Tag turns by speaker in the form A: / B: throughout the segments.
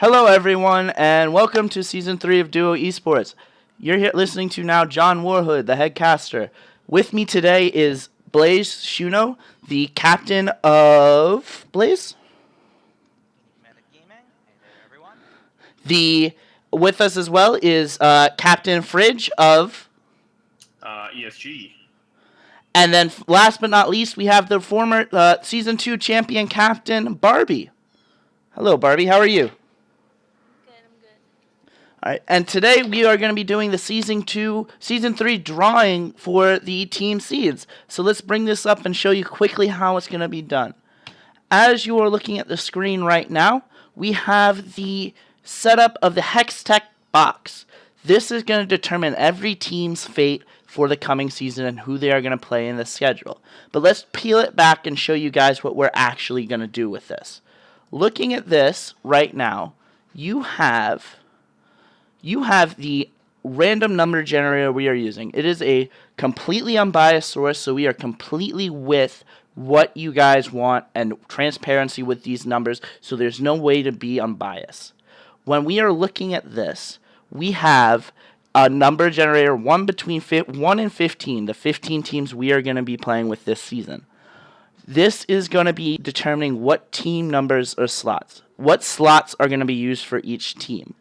A: Hello, everyone, and welcome to Season 3 of Duo Esports. You're here listening to now John Warhood, the head caster. With me today is Blaze Shuno, the captain of Blaze.
B: Enigmatic Gaming. Hey there, everyone.
A: The With us as well is Captain Fridge of,
C: ESG.
A: and then last but not least, we have the former Season 2 champion captain, Barbie. Hello, Barbie, how are you?
D: I'm good.
A: All right, and today we are going to be doing the season 3 drawing for the team seeds. So let's bring this up and show you quickly how it's going to be done. As you are looking at the screen right now, we have the setup of the Hextech box. This is going to determine every team's fate for the coming season and who they are going to play in the schedule. But let's peel it back and show you guys what we're actually going to do with this. Looking at this right now, you have the random number generator we are using. It is a completely unbiased source, so we are completely with what you guys want and transparency with these numbers, so there's no way to be unbiased. When we are looking at this, we have a number generator 1 and 15, the 15 teams we are going to be playing with this season. This is going to be determining what team numbers or slots. What slots are going to be used for each team.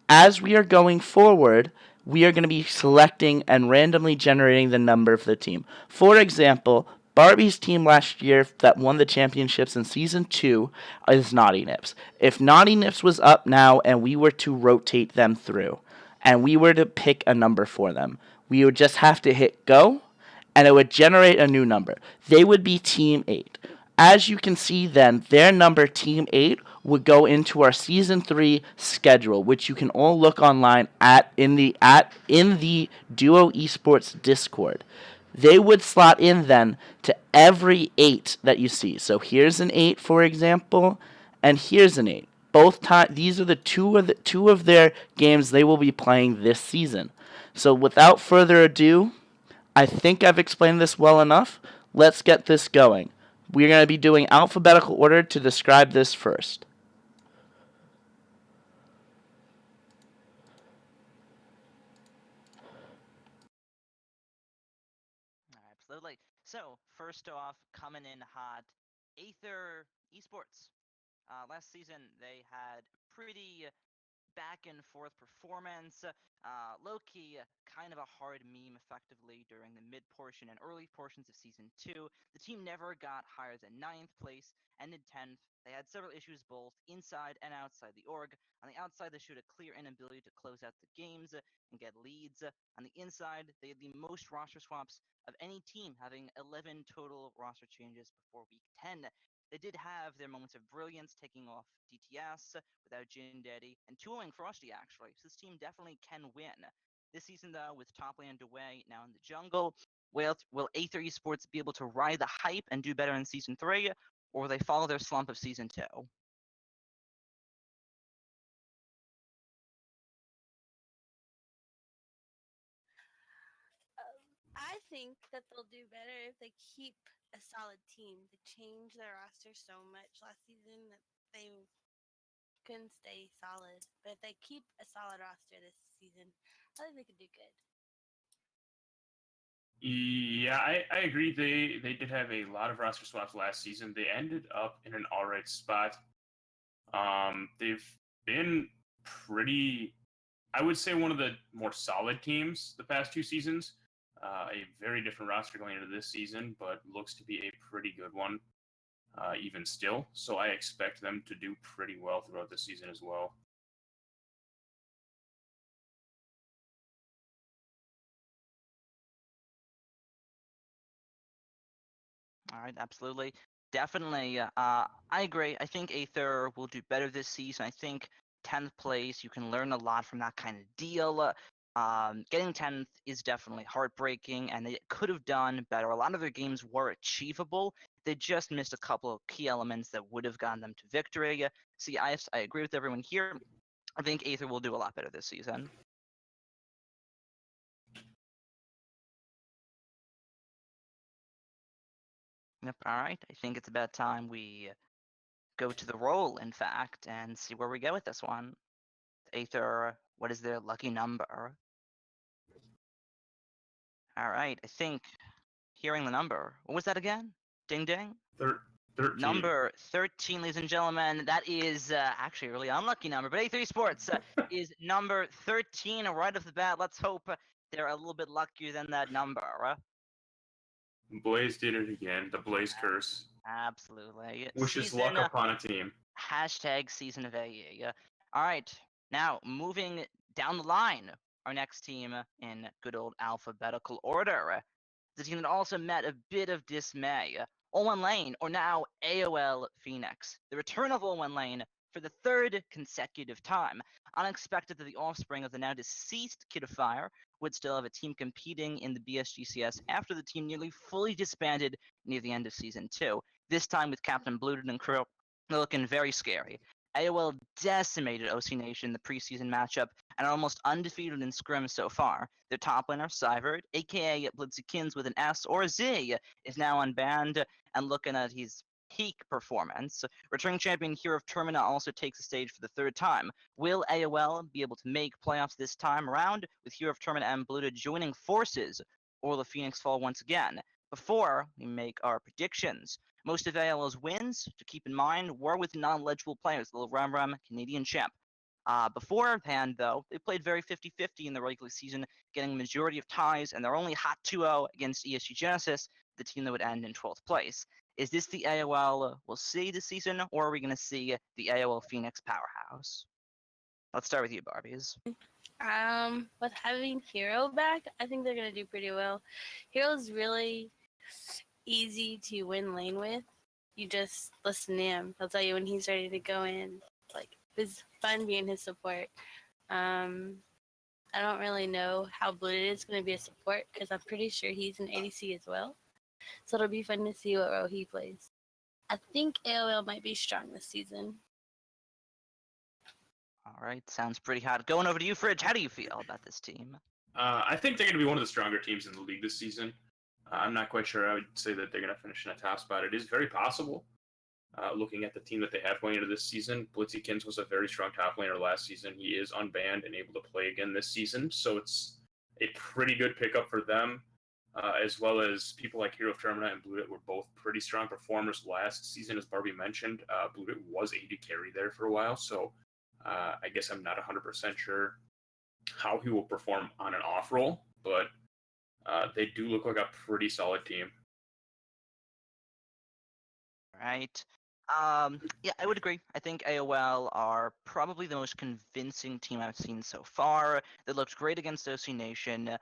A: As we are going forward, we are going to be selecting and randomly generating the number of the team. For example, Barbie's team last year that won the championships in Season 2 is Naughty Nips. If Naughty Nips was up now and we were to rotate them through, and we were to pick a number for them, we would just have to hit go, and it would generate a new number. They would be Team 8. As you can see then, their number, Team 8, would go into our Season 3 schedule, which you can all look online in the Duo Esports Discord. They would slot in then to every 8 that you see. So here's an 8, for example, and here's an 8. These are the two of their games they will be playing this season. So without further ado, I think I've explained this well enough. Let's get this going. We're going to be doing alphabetical order to describe this first.
B: Absolutely. So, first off, coming in hot, Aether Esports. Last season, they had pretty back and forth performance. Low key, kind of a hard meme effectively during the mid portion and early portions of season 2. The team never got higher than 9th place, ended 10th. They had several issues both inside and outside the org. On the outside, they showed a clear inability to close out the games and get leads. On the inside, they had the most roster swaps of any team, having 11 total roster changes before week 10. They did have their moments of brilliance, taking off DTS without Jin Daddy and 2-0ing Frosty, actually. So this team definitely can win. This season, though, with top lane away now in the jungle, will Aether Esports be able to ride the hype and do better in Season 3, or will they follow their slump of Season 2?
D: I think that they'll do better if they keep a solid team. They changed their roster so much last season that they couldn't stay solid. But if they keep a solid roster this season, I think they could do good.
C: Yeah, I agree. They did have a lot of roster swaps last season. They ended up in an alright spot. They've been pretty, I would say, one of the more solid teams the past 2 seasons. A very different roster going into this season, but looks to be a pretty good one, even still. So I expect them to do pretty well throughout the season as well.
B: All right, absolutely. Definitely. I agree. I think Aether will do better this season. I think 10th place, you can learn a lot from that kind of deal. Getting 10th is definitely heartbreaking, and they could have done better. A lot of their games were achievable. They just missed a couple of key elements that would have gotten them to victory. See, I agree with everyone here. I think Aether will do a lot better this season. Yep. All right. I think it's about time we go to the roll, in fact, and see where we go with this one. Aether, what is their lucky number? All right, I think hearing the number. What was that again? Ding ding.
C: 13.
B: Number 13, ladies and gentlemen. That is actually a really unlucky number, but A3 Sports is number 13 right off the bat. Let's hope they're a little bit luckier than that number.
C: Blaze did it again. The Blaze curse.
B: Absolutely.
C: Wishes luck upon a team.
B: Hashtag season of AE. All right, now moving down the line, our next team in good old alphabetical order. The team that also met a bit of dismay. Owen Lane, or now AOL Phoenix. The return of Owen Lane for the third consecutive time. Unexpected that the offspring of the now deceased Kid of Fire would still have a team competing in the BSGCS after the team nearly fully disbanded near the end of Season 2. This time with Captain Blooded and crew looking very scary. AOL decimated OC Nation in the preseason matchup and are almost undefeated in scrims so far. Their top laner, Syvert, aka Blitzykins with an S or a Z, is now unbanned and looking at his peak performance. Returning champion Hero of Termina also takes the stage for the third time. Will AOL be able to make playoffs this time around, with Hero of Termina and Blooded joining forces, or will the Phoenix fall once again? Before we make our predictions, most of AOL's wins, to keep in mind, were with non-legible players, the little Ram Canadian champ. Beforehand, though, they played very 50-50 in the regular season, getting a majority of ties, and they're only hot 2-0 against ESG Genesis, the team that would end in 12th place. Is this the AOL we'll see this season, or are we going to see the AOL Phoenix powerhouse? Let's start with you, Barbies.
D: With having Hero back, I think they're gonna do pretty well. Hero's really easy to win lane with. You just listen to him. He'll tell you when he's ready to go in. Like, it's fun being his support. I don't really know how Blooded is gonna be a support because I'm pretty sure he's an ADC as well. So it'll be fun to see what role he plays. I think AOL might be strong this season.
B: All right, sounds pretty hot. Going over to you, Fridge. How do you feel about this team?
C: I think they're going to be one of the stronger teams in the league this season. I'm not quite sure I would say that they're going to finish in a top spot. It is very possible, looking at the team that they have going into this season. Blitzykins was a very strong top laner last season. He is unbanned and able to play again this season, so it's a pretty good pickup for them, as well as people like Hero of Termina and Blooded were both pretty strong performers last season, as Barbie mentioned. Blooded was AD carry there for a while, so I guess I'm not 100% sure how he will perform on an off roll, but they do look like a pretty solid team.
B: Right. Yeah, I would agree. I think AOL are probably the most convincing team I've seen so far. They looked great against OC Nation.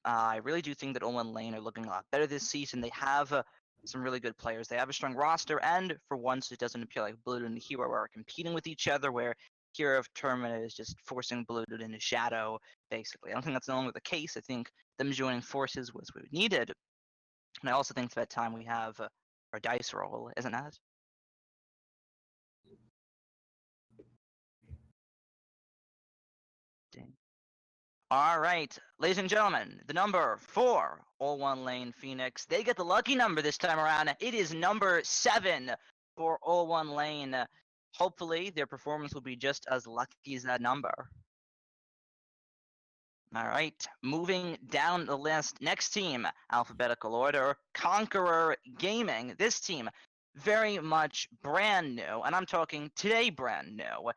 B: I really do think that Owen Lane are looking a lot better this season. They have some really good players. They have a strong roster, and for once, it doesn't appear like Blooded and Hero are competing with each other, where Hero of Termina is just forcing Blooded into shadow, basically. I don't think that's no longer the case. I think them joining forces was what we needed. And I also think it's that time we have our dice roll, isn't it? Ding. All right, ladies and gentlemen, the number 4, All One Lane Phoenix. They get the lucky number this time around. It is number 7 for All One Lane. Hopefully, their performance will be just as lucky as that number. All right, moving down the list. Next team, alphabetical order, Conqueror Gaming. This team, very much brand new, and I'm talking today brand new.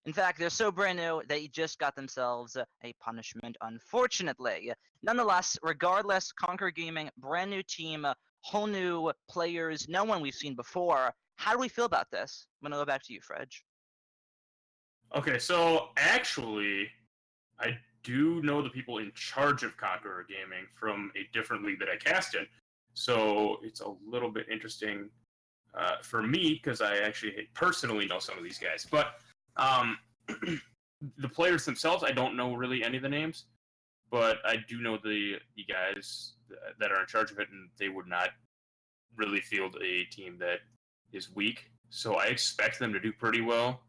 B: In fact, they're so brand new, they just got themselves a punishment, unfortunately. Nonetheless, regardless, Conqueror Gaming, brand new team, whole new players, no one we've seen before. How do we feel about this? I'm going to go back to you, Fredge.
C: Okay, so actually, I do know the people in charge of Conqueror Gaming from a different league that I cast in. So it's a little bit interesting for me because I actually personally know some of these guys. But the players themselves, I don't know really any of the names, but I do know the guys that are in charge of it, and they would not really field a team that is weak. So I expect them to do pretty well,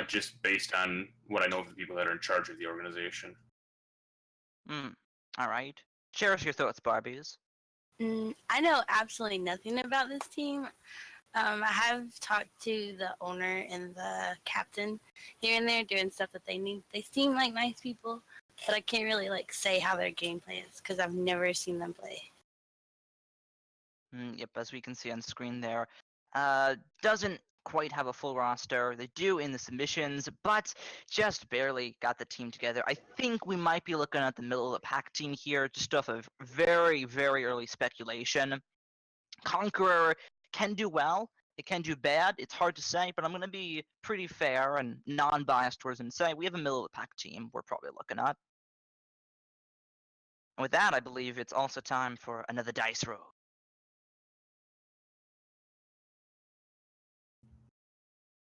C: just based on what I know of the people that are in charge of the organization.
B: All right. Share us your thoughts, Barbies.
D: I know absolutely nothing about this team. I have talked to the owner and the captain here and there doing stuff that they need. They seem like nice people, but I can't really like say how their gameplay is because I've never seen them play.
B: Yep, as we can see on screen there, doesn't quite have a full roster. They do in the submissions, but just barely got the team together. I think we might be looking at the middle of the pack team here, just off of very, very early speculation. Conqueror can do well. It can do bad. It's hard to say, but I'm going to be pretty fair and non-biased towards them and say we have a middle of the pack team we're probably looking at. And with that, I believe it's also time for another dice roll.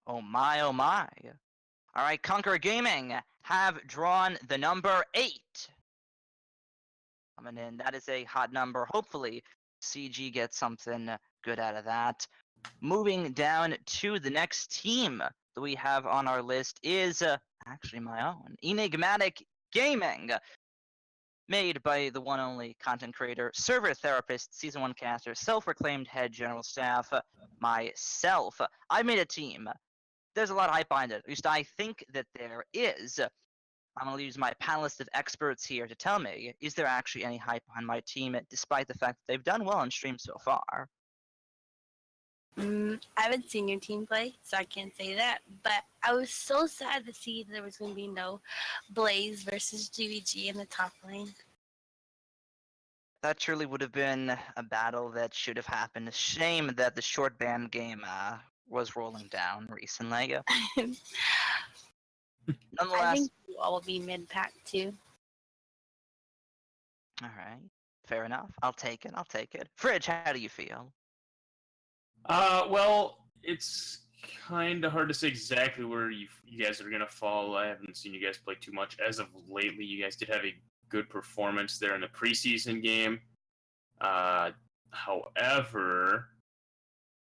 B: Oh my, oh my. All right, Conqueror Gaming have drawn the number 8. Coming in, that is a hot number. Hopefully, CG gets something good out of that. Moving down to the next team that we have on our list is actually my own, Enigmatic Gaming. Made by the one only content creator, server therapist, season 1 caster, self-proclaimed head general staff, myself. I made a team. There's a lot of hype behind it. At least I think that there is. I'm going to use my panelist of experts here to tell me, is there actually any hype behind my team, despite the fact that they've done well on stream so far?
D: I haven't seen your team play, so I can't say that. But I was so sad to see there was going to be no Blaze versus GVG in the top lane.
B: That truly would have been a battle that should have happened. Shame that the short ban game was rolling down recently.
D: I
B: Nonetheless,
D: think you all will be mid pack too.
B: all right, fair enough. I'll take it. I'll take it. Fridge, how do you feel?
C: Well, it's kind of hard to say exactly where you guys are gonna fall. I haven't seen you guys play too much as of lately. You guys did have a good performance there in the preseason game. However,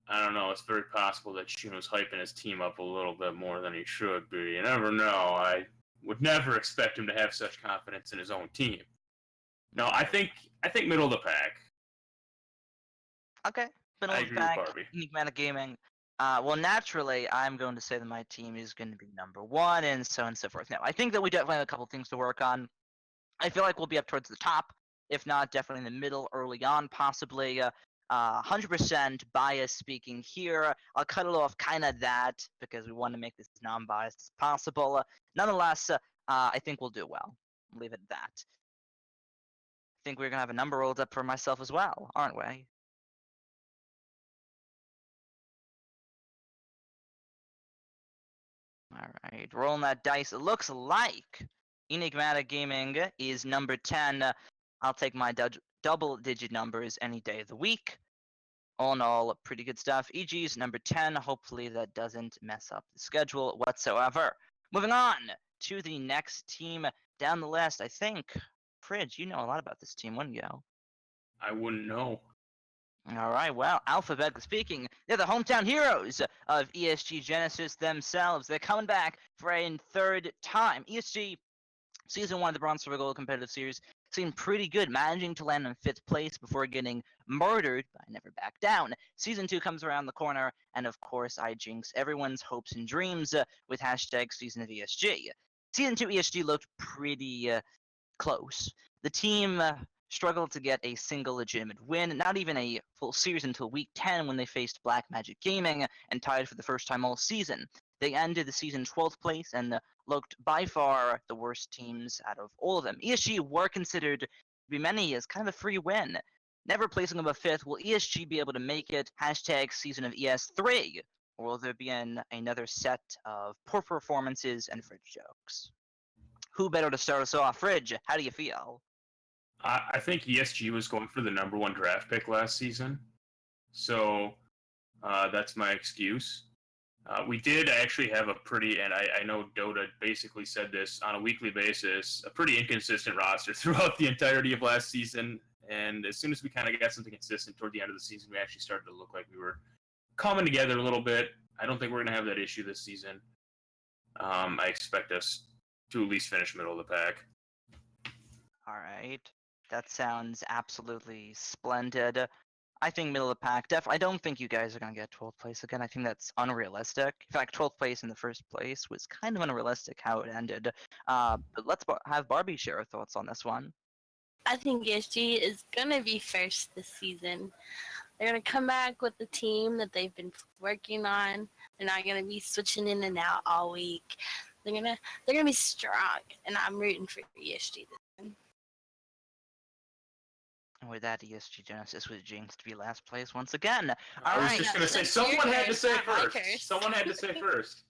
C: I don't know. It's very possible that Shuno's hyping his team up a little bit more than he should be. You never know. I would never expect him to have such confidence in his own team. No, I think middle of the pack.
B: Okay, middle
C: I
B: of the
C: agree with
B: pack,
C: Barbie.
B: Enigmatic Gaming. Well, naturally, I'm going to say that my team is going to be number 1, and so on and so forth. Now, I think that we definitely have a couple things to work on. I feel like we'll be up towards the top, if not definitely in the middle early on, possibly. 100% bias speaking here. I'll cut it off kind of that because we want to make this as non-biased as possible. Nonetheless, I think we'll do well. I'll leave it at that. I think we're going to have a number rolled up for myself as well, aren't we? Alright, rolling that dice. It looks like Enigmatic Gaming is number 10. I'll take my double-digit numbers any day of the week. All in all, pretty good stuff. EG's number 10. Hopefully that doesn't mess up the schedule whatsoever. Moving on to the next team down the list. I think, Fridge, you know a lot about this team, wouldn't you?
C: I wouldn't know.
B: All right, well, alphabetically speaking, they're the hometown heroes of ESG Genesis themselves. They're coming back for a third time. ESG Season 1 of the Bronze Silver Gold competitive series seemed pretty good, managing to land in 5th place before getting murdered by Never Back Down. Season 2 comes around the corner, and of course, I jinx everyone's hopes and dreams with hashtag Season of ESG. Season 2 ESG looked pretty close. The team struggled to get a single legitimate win, not even a full series until week 10 when they faced Black Magic Gaming and tied for the first time all season. They ended the season 12th place and looked by far the worst teams out of all of them. ESG were considered to be many as kind of a free win. Never placing above 5th, will ESG be able to make it? Hashtag Season of ES3. Or will there be another set of poor performances and Fridge jokes? Who better to start us off? Fridge, how do you feel?
C: I think ESG was going for the number 1 draft pick last season, so that's my excuse. We did actually have a pretty, and I know Dota basically said this on a weekly basis, a pretty inconsistent roster throughout the entirety of last season. And as soon as we kind of got something consistent toward the end of the season, we actually started to look like we were coming together a little bit. I don't think we're going to have that issue this season. I expect us to at least finish middle of the pack.
B: All right. That sounds absolutely splendid. I think middle of the pack. I don't think you guys are gonna get 12th place again. I think that's unrealistic. In fact, 12th place in the first place was kind of unrealistic how it ended. But let's have Barbie share her thoughts on this one.
D: I think ESG is gonna be first this season. They're gonna come back with the team that they've been working on. They're not gonna be switching in and out all week. They're gonna be strong, and I'm rooting for ESG this time.
B: And with that, ESG Genesis was jinxed to be last place once again.
C: I was
B: Alright.
C: just gonna say
D: That's your
C: someone had to
D: curse,
C: say
D: not my
C: first.
D: curse.
C: Someone had to say first.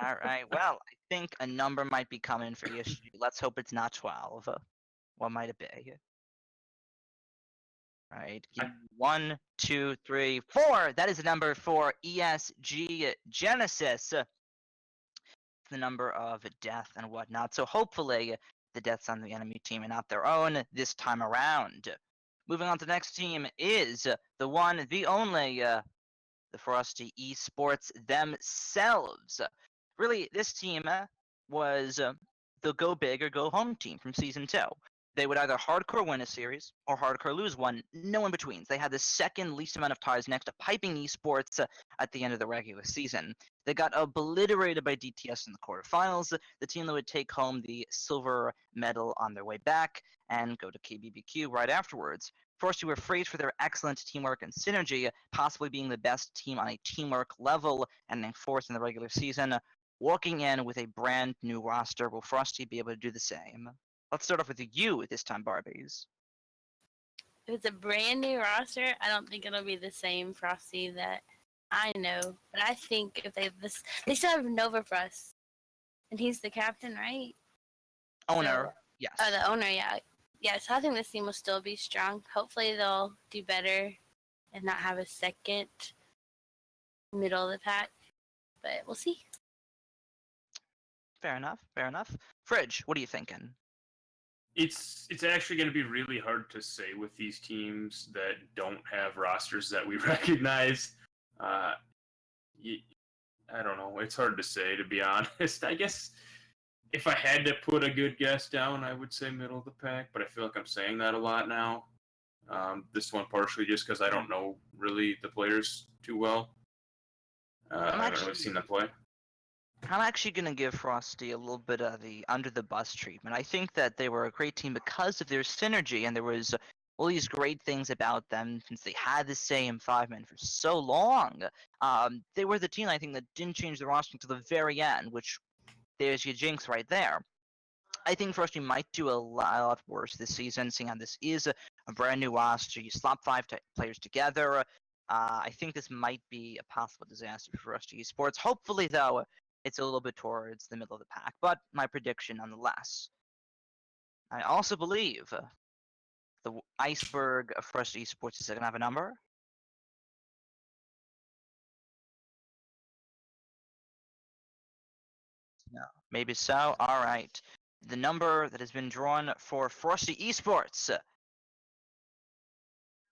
B: All right. Well, I think a number might be coming for ESG. Let's hope it's not 12. What might it be? All right. Give me 1, 2, 3, 4. That is the number for ESG Genesis. The number of death and whatnot. So hopefully the deaths on the enemy team and not their own this time around. Moving on to the next team is the one, the only, the Frosty Esports themselves. Really, this team was the go big or go home team from season 2. They would either hardcore win a series or hardcore lose one, no in betweens. They had the second least amount of ties next to Piping Esports at the end of the regular season. They got obliterated by DTS in the quarterfinals, the team that would take home the silver medal on their way back and go to KBBQ right afterwards. First, we were praised for their excellent teamwork and synergy, possibly being the best team on a teamwork level, ending 4th in the regular season. Walking in with a brand new roster, will Frosty be able to do the same? Let's start off with you this time, Barbies.
D: If it's a brand new roster, I don't think it'll be the same Frosty that I know. But I think if they still have Nova Frost, and he's the captain, right?
B: Owner, yes.
D: Oh, the owner, yeah. Yeah, so I think this team will still be strong. Hopefully they'll do better and not have a second middle of the pack. But we'll see.
B: Fair enough, fair enough. Fridge, what are you thinking?
C: It's actually going to be really hard to say with these teams that don't have rosters that we recognize. I don't know. It's hard to say, to be honest. I guess if I had to put a good guess down, I would say middle of the pack, but I feel like I'm saying that a lot now. This one partially just because I don't know really the players too well. I haven't really seen them play.
B: I'm actually going to give Frosty a little bit of the under the bus treatment. I think that they were a great team because of their synergy, and there was all these great things about them since they had the same 5-man for so long. They were the team, I think, that didn't change the roster until the very end, which there's your jinx right there. I think Frosty might do a lot worse this season, seeing how this is a brand new roster. You slap 5 players together. I think this might be a possible disaster for Frosty Esports. Hopefully, though, it's a little bit towards the middle of the pack, but my prediction nonetheless. I also believe the iceberg of Frosty Esports is going to have a number. No, maybe so. All right. The number that has been drawn for Frosty Esports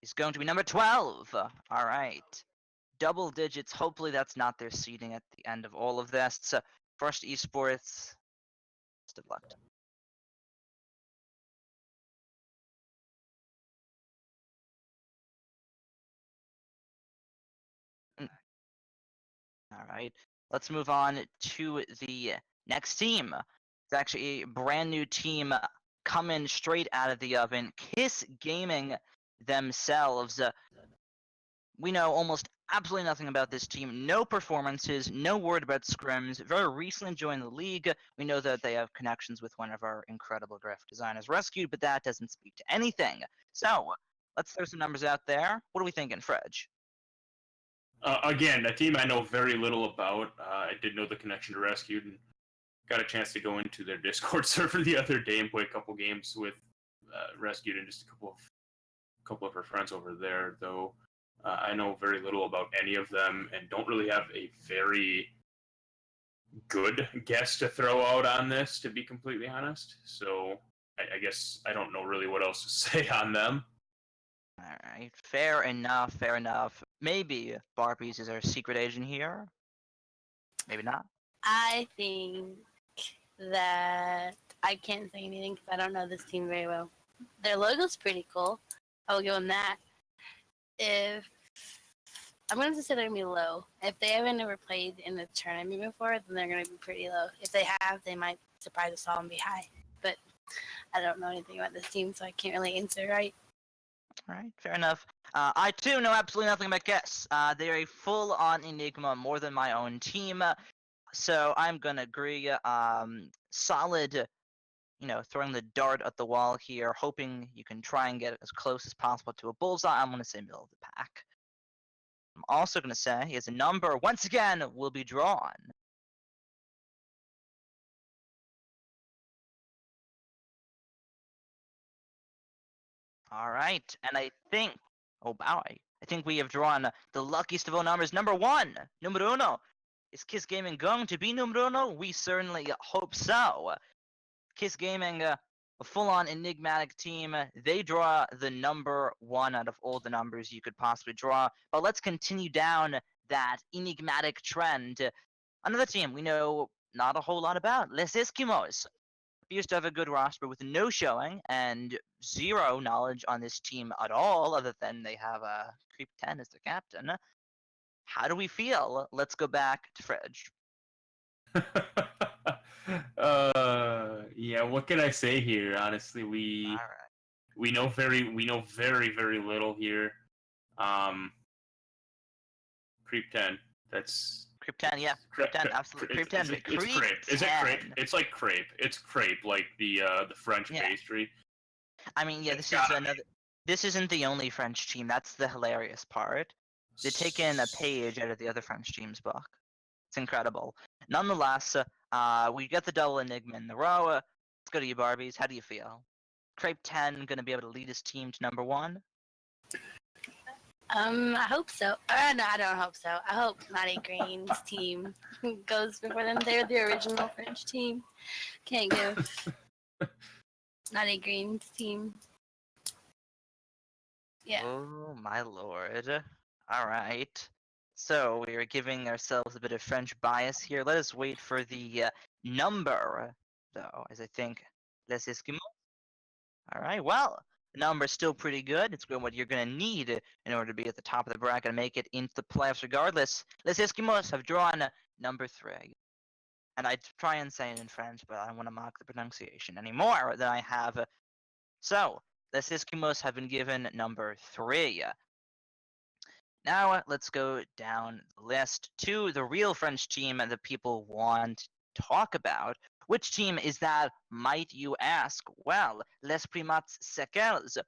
B: is going to be number 12. All right. Double digits. Hopefully that's not their seeding at the end of all of this. So, Frosty Esports, best of luck. All right. Let's move on to the next team. It's actually a brand new team coming straight out of the oven. Kiss Gaming themselves. We know almost absolutely nothing about this team. No performances, no word about scrims. Very recently joined the league. We know that they have connections with one of our incredible graphic designers, Rescued, but that doesn't speak to anything. So, let's throw some numbers out there. What are we thinking, Fredge?
C: Again, a team I know very little about. I did know the connection to Rescued and got a chance to go into their Discord server the other day and play a couple games with Rescued and just a couple of her friends over there. Though I know very little about any of them and don't really have a very good guess to throw out on this, to be completely honest. So I guess I don't know really what else to say on them.
B: Alright, fair enough, fair enough. Maybe Barbies is our secret agent here. Maybe not.
D: I think that I can't say anything because I don't know this team very well. Their logo's pretty cool. I'll give them that. If I'm going to say they're going to be low. If they haven't never played in the tournament before, then they're going to be pretty low. If they have, they might surprise us all and be high. But I don't know anything about this team, so I can't really answer right.
B: All right, fair enough. I too know absolutely nothing about Guess. They're a full-on Enigma, more than my own team. So I'm gonna agree. Solid. Throwing the dart at the wall here, hoping you can try and get as close as possible to a bullseye. I'm gonna say middle of the pack. I'm also gonna say is a number once again will be drawn. All right, and I think, oh wow, I think we have drawn the luckiest of all numbers. Number 1, numero uno. Is Kiss Gaming going to be numero uno? We certainly hope so. Kiss Gaming, a full-on enigmatic team. They draw the number 1 out of all the numbers you could possibly draw. But let's continue down that enigmatic trend. Another team we know not a whole lot about, Les Eskimos. Appears to have a good roster with no showing and zero knowledge on this team at all, other than they have Creep 10 as their captain. How do we feel? Let's go back to Fridge.
C: Yeah, what can I say here? Honestly,
B: All right.
C: we know very little here. Creep 10. That's
B: Creep 10, yeah. Creep 10, absolutely. Creep 10.
C: It's crepe. Is it crepe? It's like crepe. It's crepe, like the French pastry.
B: I mean, yeah, this isn't the only French team. That's the hilarious part. They've taken a page out of the other French team's book. It's incredible. Nonetheless, we get the double enigma in the row. Let's go to you, Barbies. How do you feel? Crepe 10 going to be able to lead his team to number 1?
D: I hope so. No, I don't hope so. I hope Naughty Green's team goes before them. They're the original French team. Can't give Naughty Green's team. Yeah.
B: Oh, my lord. All right. So we are giving ourselves a bit of French bias here. Let us wait for the number, though, as I think Les Eskimos. All right, well, the number's still pretty good. It's what you're going to need in order to be at the top of the bracket and make it into the playoffs regardless. Les Eskimos have drawn number 3. And I try and say it in French, but I don't want to mock the pronunciation any more than I have. So, Les Eskimos have been given number 3. Now, let's go down the list to the real French team that people want to talk about. Which team is that, might you ask? Well, Les Primats Sekels.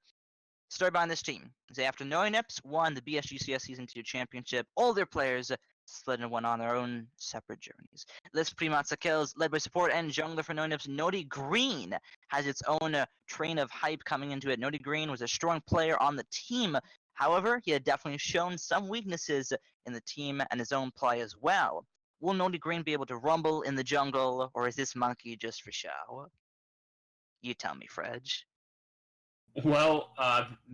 B: Story behind this team is after Noinips won the BSGCS Season 2 Championship, all their players split and went on their own separate journeys. Les Primats Sekels, led by support and jungler for Noinips, Noti Green, has its own train of hype coming into it. Noti Green was a strong player on the team. However, he had definitely shown some weaknesses in the team and his own play as well. Will Noti Green be able to rumble in the jungle, or is this monkey just for show? You tell me, Fredge.
C: Well,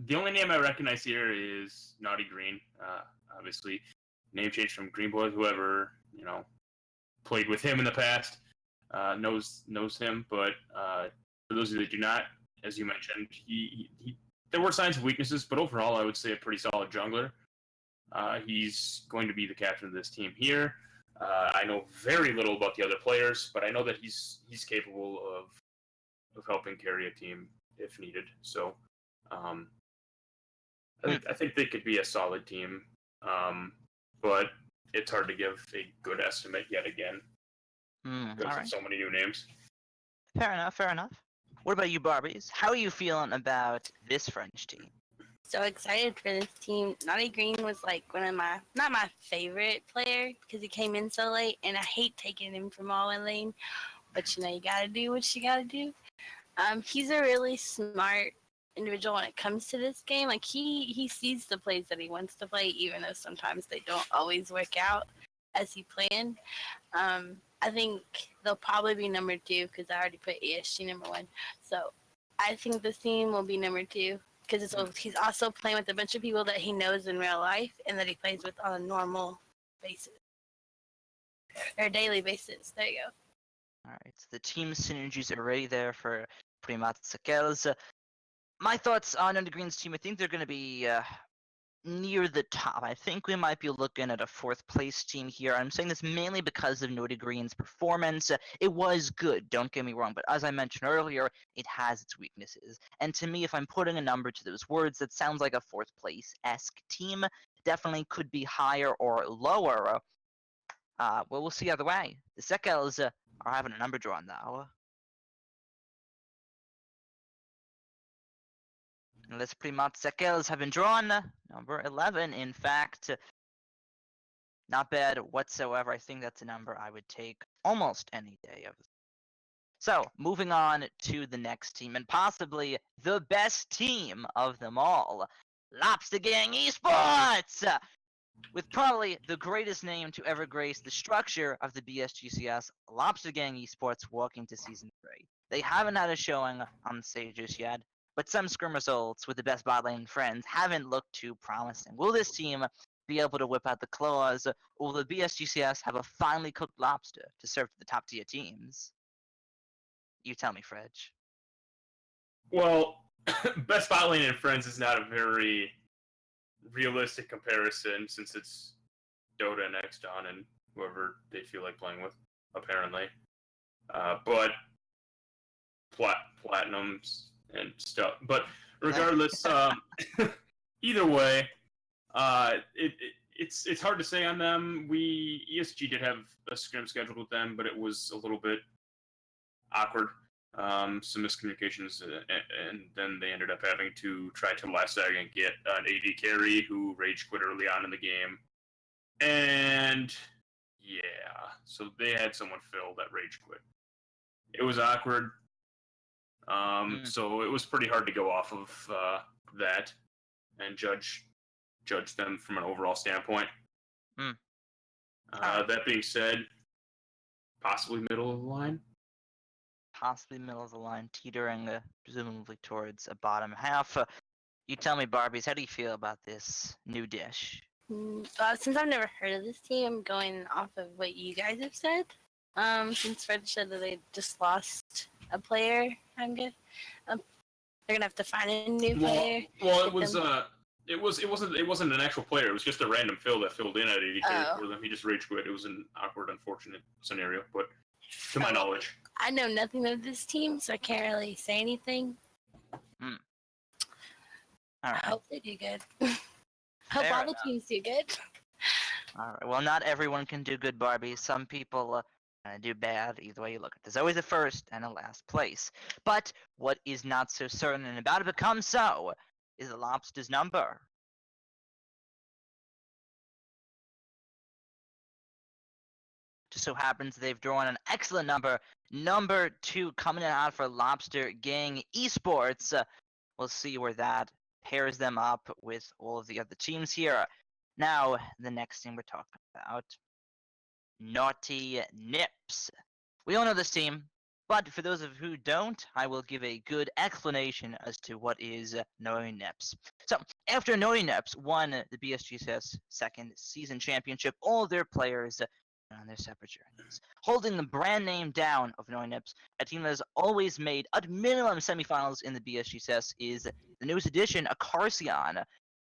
C: the only name I recognize here is Naughty Green. Obviously, name change from Green Boy. Whoever played with him in the past knows him. But for those of you that do not, as you mentioned, he there were signs of weaknesses, but overall, I would say a pretty solid jungler. He's going to be the captain of this team here. I know very little about the other players, but I know that he's capable of helping carry a team if needed. So, I think they could be a solid team, but it's hard to give a good estimate yet again because of so many new names.
B: Fair enough. What about you, Barbies? How are you feeling about this French team?
D: So excited for this team. Naughty Green was like one of not my favorite player because he came in so late, and I hate taking him from all in lane. But you gotta do what you gotta do. He's a really smart individual when it comes to this game. Like he sees the plays that he wants to play, even though sometimes they don't always work out as he planned. I think they'll probably be number 2 because I already put ESG number 1. So I think this team will be number 2 because he's also playing with a bunch of people that he knows in real life and that he plays with on a normal basis or daily basis. There you go.
B: All right, so the team synergies are already there for Primats Sekels. my thoughts on Under Green's team, I think they're going to be near the top. I think we might be looking at a 4th place team here. I'm saying this mainly because of Naughty Green's performance. It was good, don't get me wrong, but as I mentioned earlier, it has its weaknesses. And to me, if I'm putting a number to those words, that sounds like a 4th place-esque team. Definitely could be higher or lower. Well, we'll see either way. The Sekels are having a number drawn, though. And Les Primat Sekels have been drawn. Number 11, in fact. Not bad whatsoever. I think that's a number I would take almost any day of. So, moving on to the next team, and possibly the best team of them all. Lobster Gang Esports! With probably the greatest name to ever grace the structure of the BSGCS, Lobster Gang Esports walking to Season 3. They haven't had a showing on the stages yet, but some scrim results with the best bot lane friends haven't looked too promising. Will this team be able to whip out the claws, or will the BSGCS have a finely cooked lobster to serve to the top tier teams? You tell me, Fredge.
C: Well, Best Bot Lane and Friends is not a very realistic comparison since it's Dota and XDawn and whoever they feel like playing with, apparently. But platinums and stuff. But regardless, either way, it's hard to say on them. ESG did have a scrim scheduled with them, but it was a little bit awkward. Some miscommunications, and then they ended up having to try to last second get an AD carry who rage quit early on in the game. And yeah, so they had someone fill that rage quit. It was awkward. So it was pretty hard to go off of that and judge them from an overall standpoint. That being said, possibly middle of the line.
B: Possibly middle of the line, teetering presumably towards a bottom half. You tell me, Barbies, how do you feel about this new dish?
D: Since I've never heard of this team, I'm going off of what you guys have said. Since Fred said that they just lost a player, I'm good. They're gonna have to find a new player.
C: Well, it wasn't an actual player. It was just a random fill that filled in at AD carry for them. He just rage quit. It was an awkward, unfortunate scenario, but to my knowledge.
D: I know nothing of this team, so I can't really say anything.
B: All right.
D: I hope they do good. Hope
B: Fair
D: all the
B: enough.
D: teams do good.
B: All right. Well, not everyone can do good, Barbie. Some people do bad. Either way you look at it, there's always a first and a last place. But what is not so certain and about to become so is the Lobster's number. Just so happens they've drawn an excellent number. Number 2 coming out for Lobster Gang Esports. We'll see where that pairs them up with all of the other teams here. Now, the next team we're talking about, Naughty Nips. We all know this team, but for those of who don't, I will give a good explanation as to what is Naughty Nips. So, after Naughty Nips won the BSGCS second season championship, all of their players on their separate journeys. Holding the brand name down of Naughty Nips, a team that has always made at minimum semifinals in the BSGCS, is the newest addition, Acarcion,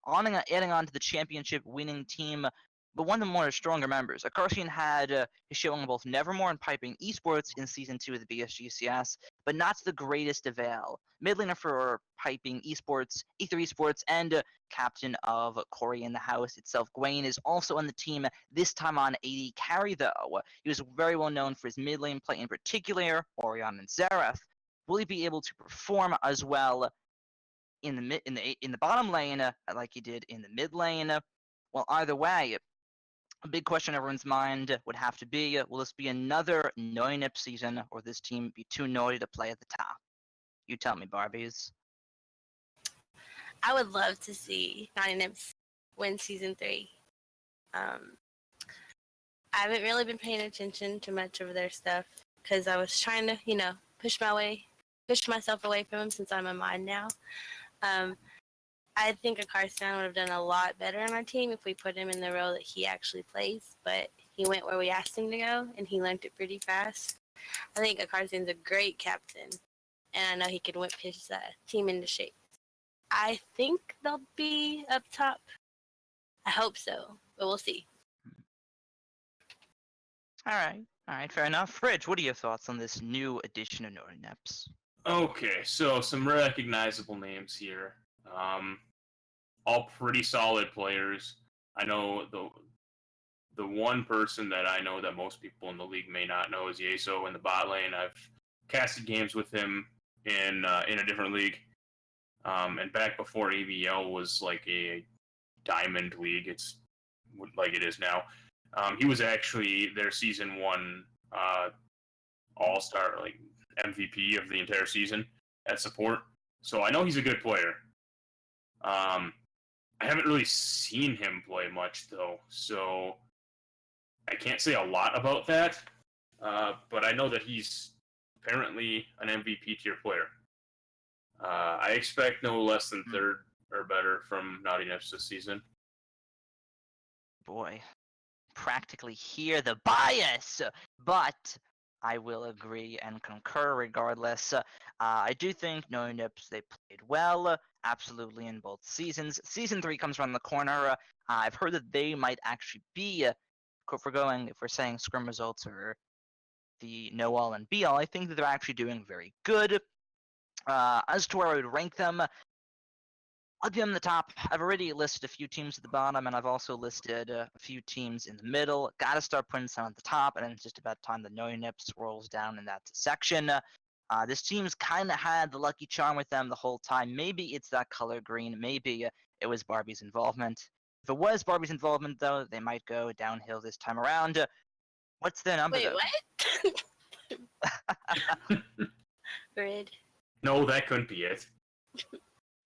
B: adding on to the championship winning team, but one of the more stronger members. Acarcion had his showing both Nevermore and Piping Esports in Season 2 of the BSGCS, but not to the greatest avail. Mid laner for Piping Esports, Ether Esports, and captain of Corey in the House itself, Gwaine, is also on the team, this time on AD carry though. He was very well known for his mid lane play in particular, Orion and Xerath. Will he be able to perform as well in the bottom lane like he did in the mid lane? Well, either way, a big question in everyone's mind would have to be, will this be another Naughty Nip season, or this team be too naughty to play at the top? You tell me, Barbies.
D: I would love to see Naughty Nips win Season 3. I haven't really been paying attention to much of their stuff because I was trying to, push myself away from them since I'm a mod now. I think Acarcion would have done a lot better on our team if we put him in the role that he actually plays, but he went where we asked him to go, and he learned it pretty fast. I think Acarcion's a great captain, and I know he could whip his team into shape. I think they'll be up top. I hope so, but we'll see.
B: All right, fair enough. Fridge, what are your thoughts on this new addition of Northern Neps?
C: Okay, so some recognizable names here. All pretty solid players. I know the one person that I know that most people in the league may not know is Yeso in the bot lane. I've casted games with him in a different league, and back before AVL was like a diamond league. It's like it is now. He was actually their season one all star, like MVP of the entire season at support. So I know he's a good player. I haven't really seen him play much though, so I can't say a lot about that. But I know that he's apparently an MVP tier player. I expect no less than third or better from Naughty Nips this season.
B: Boy, practically hear the bias, but I will agree and concur regardless. I do think No Nips, they played well, absolutely in both seasons. Season 3 comes around the corner. I've heard that they might actually be, if we're saying scrim results or the no all and be all, I think that they're actually doing very good. As to where I would rank them, I'll give them the top. I've already listed a few teams at the bottom, and I've also listed a few teams in the middle. Gotta start putting some at the top, and then it's just about time the No Nips rolls down in that section. This team's kind of had the lucky charm with them the whole time. Maybe it's that color green. Maybe it was Barbie's involvement. If it was Barbie's involvement, though, they might go downhill this time around. What's their number,
D: Wait,
B: though?
D: what? Grid.
C: No, that couldn't be it.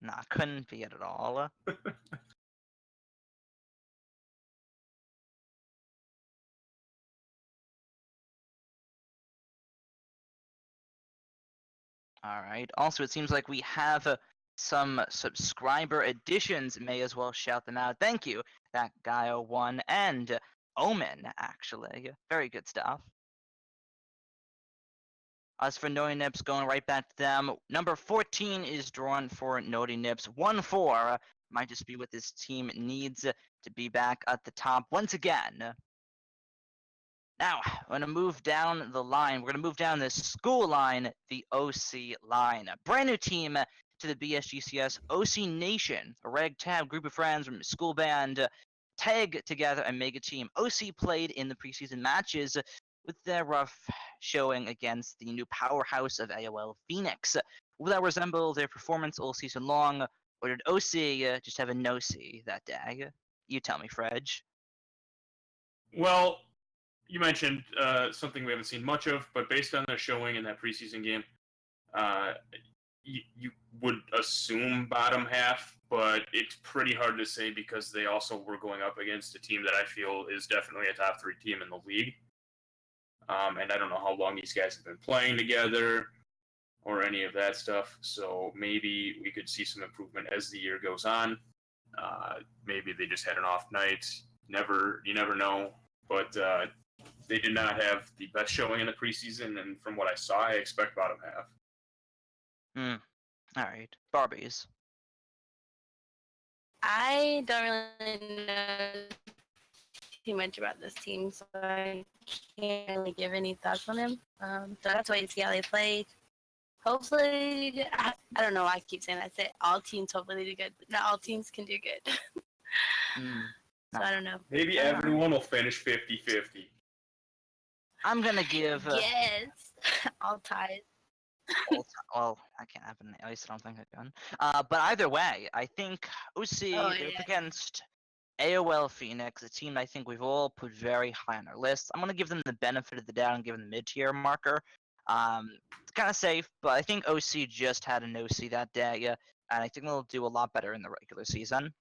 B: Nah, couldn't be it at all. All right. Also, it seems like we have some subscriber additions. May as well shout them out. Thank you, that Gaio1 and Omen, actually. Very good stuff. As for Naughty Nips, going right back to them. Number 14 is drawn for Naughty Nips. 1-4 might just be what this team needs to be back at the top once again. Now, we're going to move down the line. We're going to move down the school line, the OC line. A brand new team to the BSGCS, OC Nation, a ragtag group of friends from school band, tag together and make a team. OC played in the preseason matches with their rough showing against the new powerhouse of AOL Phoenix. Will that resemble their performance all season long, or did OC just have a no-see that day? You tell me, Fredge.
C: Well, you mentioned something we haven't seen much of, but based on their showing in that preseason game, you would assume bottom half, but it's pretty hard to say because they also were going up against a team that I feel is definitely a top 3 team in the league. And I don't know how long these guys have been playing together or any of that stuff, so maybe we could see some improvement as the year goes on. Maybe they just had an off night. You never know, but they did not have the best showing in the preseason, and from what I saw, I expect bottom half.
B: All right. Barbies.
D: I don't really know too much about this team, so I can't really give any thoughts on them. So that's why you see how they played. Hopefully, I don't know why I keep saying that. I say all teams hopefully do good, but not all teams can do good. So I don't know.
C: Maybe everyone will finish 50-50.
B: I'm gonna give.
D: Yes, all ties.
B: Well, I can't happen. At least I don't think I can. But either way, I think OC
D: Oh,
B: up
D: yeah.
B: against AOL Phoenix, a team I think we've all put very high on our list. I'm gonna give them the benefit of the doubt and give them the mid-tier marker. It's kind of safe, but I think OC just had an OC that day, and I think they'll do a lot better in the regular season.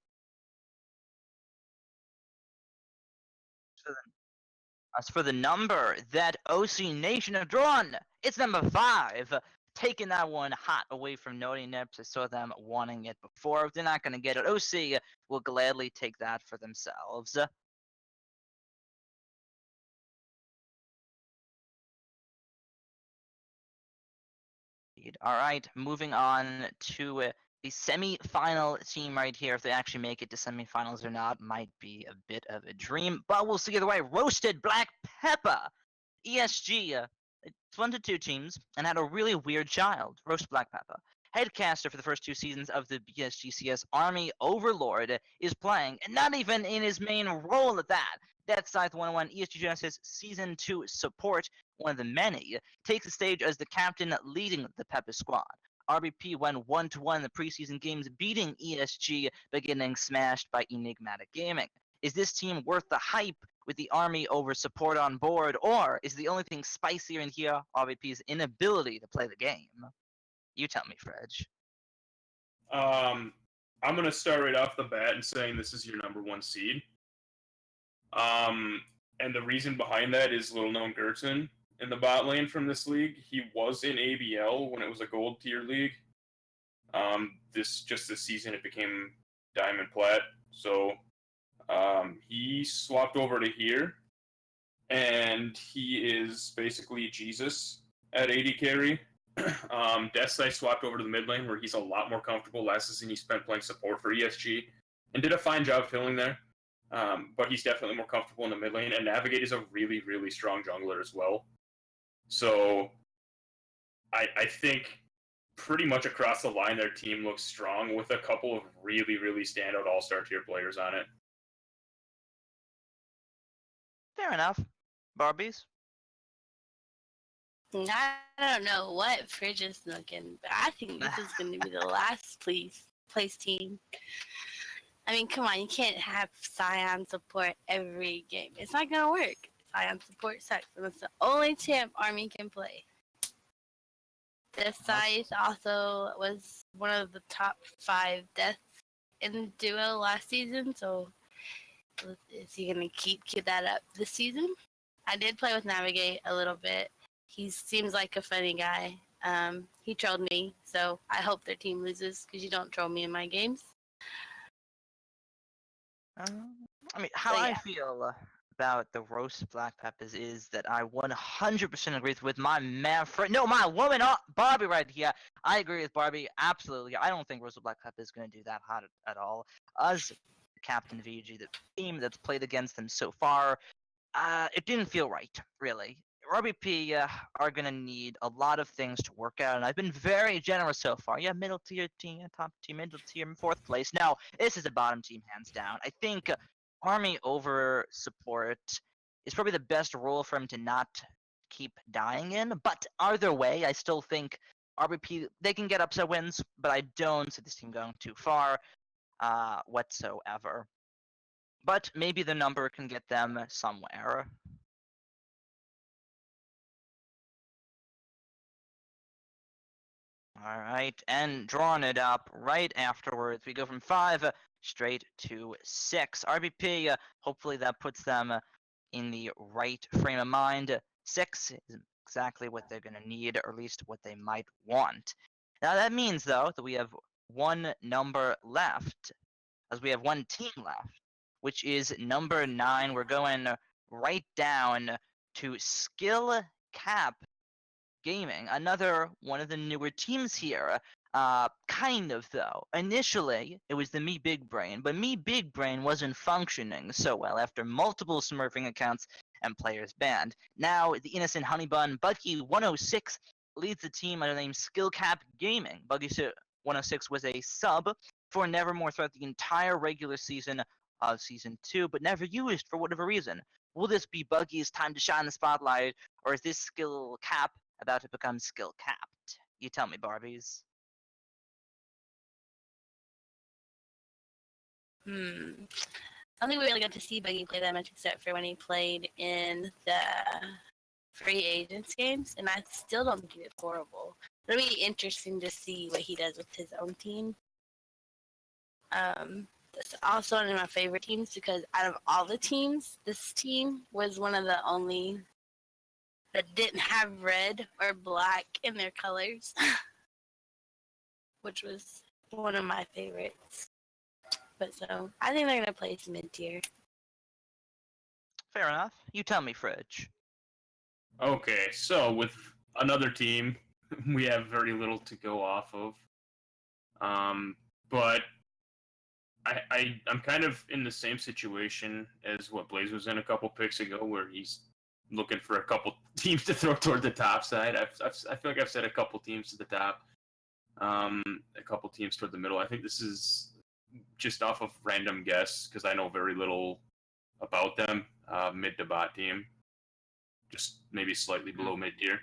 B: As for the number that OC Nation have drawn, it's number 5. Taking that one hot away from Naughty Nips. I saw them wanting it before. If they're not going to get it, OC will gladly take that for themselves. All right, moving on to the semi-final team right here. If they actually make it to semifinals or not, might be a bit of a dream, but we'll see either way. Roasted Black Pepper, ESG. It's 1-2 teams and had a really weird child, Roast Black Pepper. Headcaster for the first 2 seasons of the BSGCS Army Overlord is playing, and not even in his main role at that. Death Scythe 101 ESG Genesis Season 2 support, one of the many, takes the stage as the captain leading the Pepper squad. RBP went 1-1 in the preseason games, beating ESG, but getting smashed by Enigmatic Gaming. Is this team worth the hype with the Army over support on board, or is the only thing spicier in here RBP's inability to play the game? You tell me, Fredge.
C: I'm gonna start right off the bat and saying this is your number 1 seed. And the reason behind that is little known Gertzen in the bot lane from this league. He was in ABL when it was a gold tier league. This season it became Diamond Plat. So he swapped over to here, and he is basically Jesus at AD carry. Deathscythe swapped over to the mid lane, where he's a lot more comfortable. Last season he spent playing support for ESG and did a fine job filling there. But he's definitely more comfortable in the mid lane, and Navigate is a really, really strong jungler as well. So I think pretty much across the line their team looks strong with a couple of really, really standout all-star tier players on it.
B: Fair enough. Barbies?
D: I don't know what Fridge is looking, but I think this is going to be the last place team. I mean, come on, you can't have Scion support every game. It's not going to work. Scion support sucks, and it's the only champ Army can play. Death Scythe also was one of the top 5 deaths in the duo last season, so is he going to keep that up this season? I did play with Navigate a little bit. He seems like a funny guy. He trolled me, so I hope their team loses, because you don't troll me in my games.
B: I mean, how I feel about the roast Black Peppers is that I 100% agree with my man friend. No, my woman, Barbie, right here. I agree with Barbie, absolutely. I don't think roast Black Pepper is going to do that hot at all. Us, Captain VG, the team that's played against them so far, it didn't feel right, really. RBP are going to need a lot of things to work out, and I've been very generous so far. Yeah, middle tier team, top tier, middle tier, 4th place. Now, this is a bottom team, hands down. I think Army over support is probably the best role for him to not keep dying in, but either way, I still think RBP, they can get upset wins, but I don't see this team going too far whatsoever. But maybe the number can get them somewhere. All right, and drawing it up right afterwards, we go from 5 straight to 6. RBP, hopefully that puts them in the right frame of mind. 6 is exactly what they're going to need, or at least what they might want. Now that means, though, that we have one number left, as we have one team left, which is number 9. We're going right down to Skill Cap Gaming, another one of the newer teams here. Kind of, though. Initially, it was the Me Big Brain, but Me Big Brain wasn't functioning so well after multiple smurfing accounts and players banned. Now, the innocent honey bun Buggy106 leads the team under the name Skill Cap Gaming. Buggy106 was a sub for Nevermore throughout the entire regular season of Season 2, but never used for whatever reason. Will this be Buggy's time to shine in the spotlight, or is this Skill Cap about to become skill capped? You tell me, Barbies.
D: I don't think we really got to see Buggy play that much, except for when he played in the free agents games, and I still don't think he did horrible. It'll be interesting to see what he does with his own team. That's also one of my favorite teams, because out of all the teams, this team was one of the only that didn't have red or black in their colors, which was one of my favorites. But so, I think they're going to place mid-tier.
B: Fair enough. You tell me, Fridge.
C: Okay, so with another team, we have very little to go off of. But I'm kind of in the same situation as what Blaze was in a couple picks ago, where he's looking for a couple teams to throw toward the top side. I feel like I've said a couple teams to the top, a couple teams toward the middle. I think this is just off of random guess because I know very little about them. Mid to bot team, just maybe slightly below mid tier.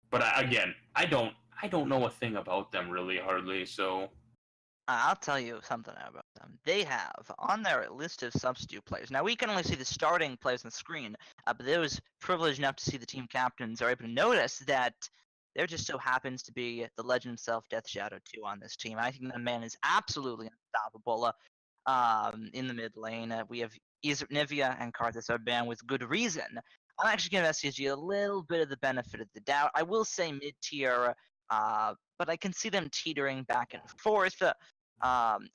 C: But I don't know a thing about them really hardly. So
B: I'll tell you something about them. They have on their list of substitute players. Now we can only see the starting players on the screen, but those privileged enough to see the team captains are able to notice that there just so happens to be the legend himself, Death Shadow 2, on this team. I think that man is absolutely unstoppable. In the mid lane, we have Nivea and Karthus are banned with good reason. I'm actually giving SCG a little bit of the benefit of the doubt. I will say mid tier, but I can see them teetering back and forth.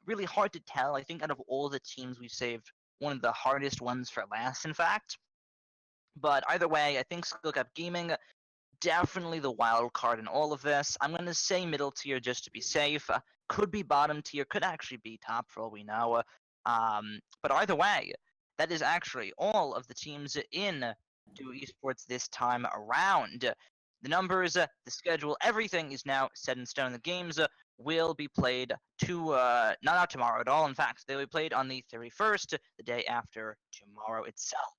B: Really hard to tell. I think out of all the teams we've saved, one of the hardest ones for last, in fact. But either way, I think Skullcap Gaming, definitely the wild card in all of this. I'm going to say middle tier just to be safe. Could be bottom tier, could actually be top for all we know. But either way, that is actually all of the teams in Duo Esports this time around. The numbers, the schedule, everything is now set in stone. The games will be played not tomorrow at all. In fact, they will be played on the 31st, the day after tomorrow itself.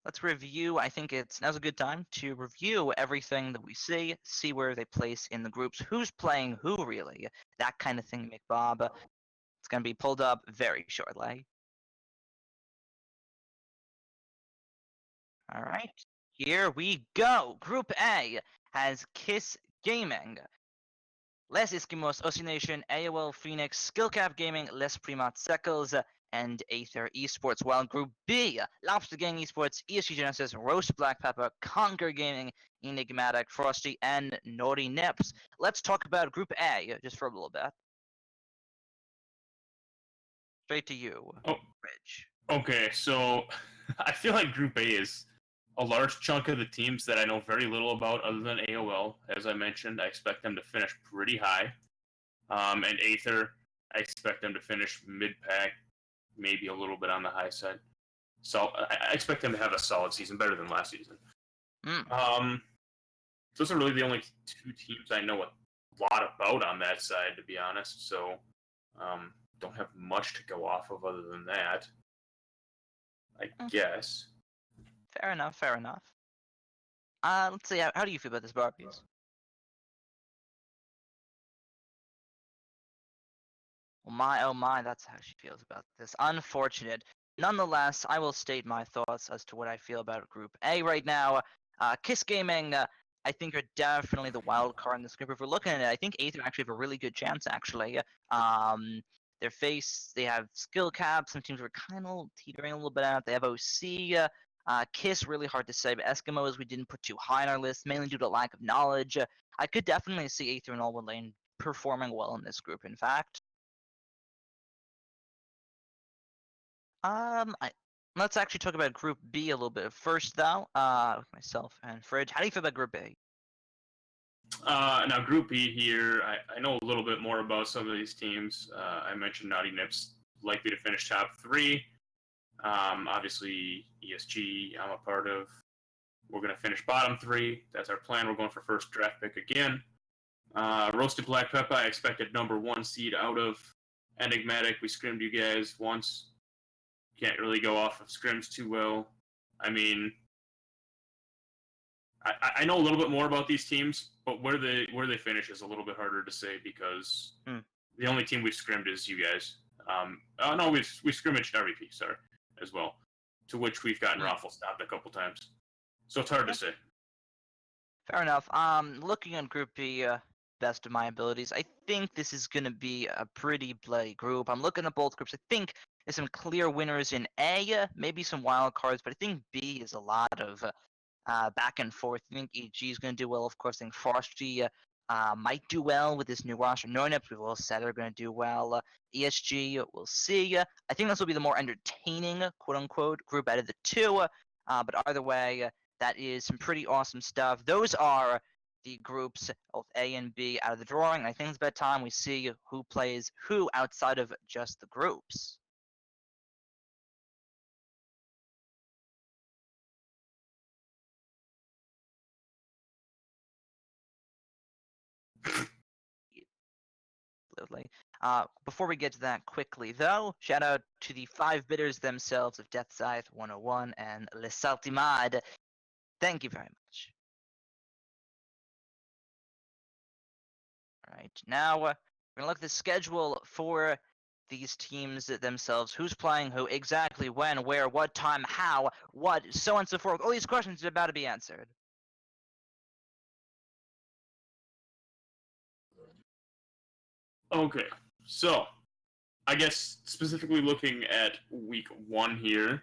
B: Let's review. I think now's a good time to review everything that we see where they place in the groups, who's playing who really, that kind of thing, McBob. It's going to be pulled up very shortly. All right, here we go. Group A has Kiss Gaming, Les Eskimos, Oscillation, AOL Phoenix, Skillcap Gaming, Les Primat Seckles, and Aether Esports. While Group B, Lobster Gang Esports, ESG Genesis, Roast Black Pepper, Conquer Gaming, Enigmatic, Frosty, and Naughty Nips. Let's talk about Group A just for a little bit. Straight to you, Rich.
C: Okay, so I feel like Group A is a large chunk of the teams that I know very little about other than AOL. As I mentioned, I expect them to finish pretty high. And Aether, I expect them to finish mid-pack, maybe a little bit on the high side. So I expect them to have a solid season, better than last season. Those are really the only two teams I know a lot about on that side, to be honest. So don't have much to go off of other than that, I guess.
B: Fair enough, fair enough. Let's see, how do you feel about this, Barbies? Well, oh my, that's how she feels about this. Unfortunate. Nonetheless, I will state my thoughts as to what I feel about Group A right now. Kiss Gaming, I think, are definitely the wild card in this group. If we're looking at it, I think Aether actually have a really good chance, actually. They have skill caps. Some teams are kind of teetering a little bit out. They have OC. Kiss, really hard to say, but Eskimos we didn't put too high on our list, mainly due to lack of knowledge. I could definitely see Aether and Alwood Lane performing well in this group, in fact. Let's actually talk about Group B a little bit first, though, with myself and Fridge. How do you feel about Group B?
C: Now, Group B here, I know a little bit more about some of these teams. I mentioned Naughty Nips likely to finish top 3. Obviously, ESG, I'm a part of. We're going to finish bottom 3. That's our plan. We're going for first draft pick again. Roasted Black Pepper, I expected number 1 seed out of Enigmatic. We scrimmed you guys once. Can't really go off of scrims too well. I mean, I know a little bit more about these teams, but where they finish is a little bit harder to say because the only team we've scrimmed is you guys. No, we scrimmaged RVP, sorry, as well, to which we've gotten raffle stopped a couple times. So it's hard to say.
B: Fair enough. Looking on Group B, best of my abilities, I think this is going to be a pretty bloody group. I'm looking at both groups. I think there's some clear winners in A, maybe some wild cards, but I think B is a lot of back and forth. I think EG is going to do well. Of course, I think Frosty might do well with this new roster. Nornips, we've all said, are going to do well. ESG, we'll see. I think this will be the more entertaining, quote-unquote, group out of the two. But either way, that is some pretty awesome stuff. Those are the groups of A and B out of the drawing. I think it's about time we see who plays who outside of just the groups. Absolutely. Before we get to that quickly, though, shout out to the 5 bidders themselves of Death Scythe 101 and Les Saltimad. Thank you very much. All right, now we're gonna look at the schedule for these teams themselves. Who's playing who, exactly when, where, what time, how, what, so on and so forth. All these questions are about to be answered.
C: Okay, so I guess specifically looking at week 1 here,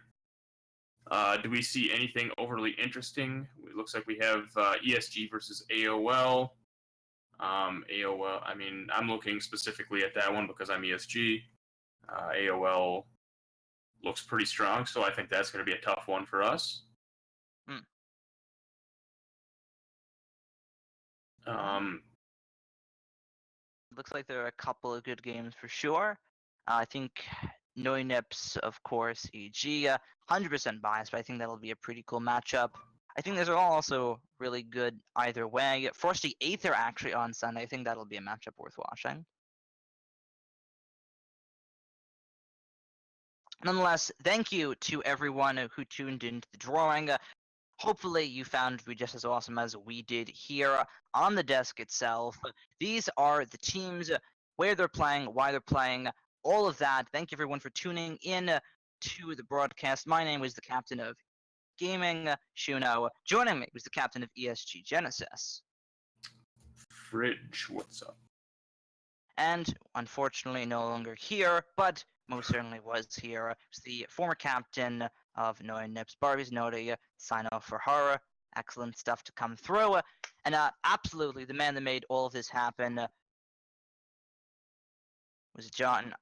C: do we see anything overly interesting? It looks like we have ESG versus AOL. AOL, I mean, I'm looking specifically at that one because I'm ESG. AOL looks pretty strong, so I think that's going to be a tough one for us.
B: Looks like there are a couple of good games for sure. I think Noinips, of course, EG, 100% biased, but I think that'll be a pretty cool matchup. I think those are all also really good either way. Frosty Aether actually on Sunday. I think that'll be a matchup worth watching. Nonetheless, thank you to everyone who tuned into the drawing. Hopefully you found it to be just as awesome as we did here on the desk itself. These are the teams, where they're playing, why they're playing, all of that. Thank you everyone for tuning in to the broadcast. My name is the captain of Gaming, Shuno. Joining me was the captain of ESG Genesis.
C: Fridge, what's up?
B: And unfortunately no longer here, but most certainly was here. It's the former captain of Noinips, Barbie's Noti, sign off for her. Excellent stuff to come through. And absolutely, the man that made all of this happen was John,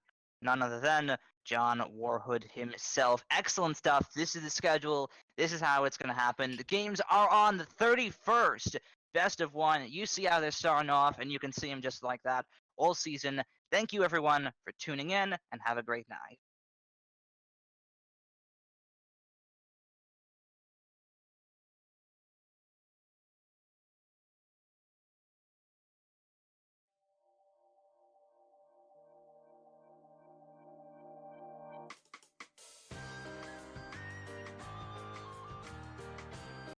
B: none other than John Warhood himself. Excellent stuff. This is the schedule. This is how it's going to happen. The games are on the 31st. Best of 1. You see how they're starting off, and you can see them just like that all season. Thank you, everyone, for tuning in, and have a great night.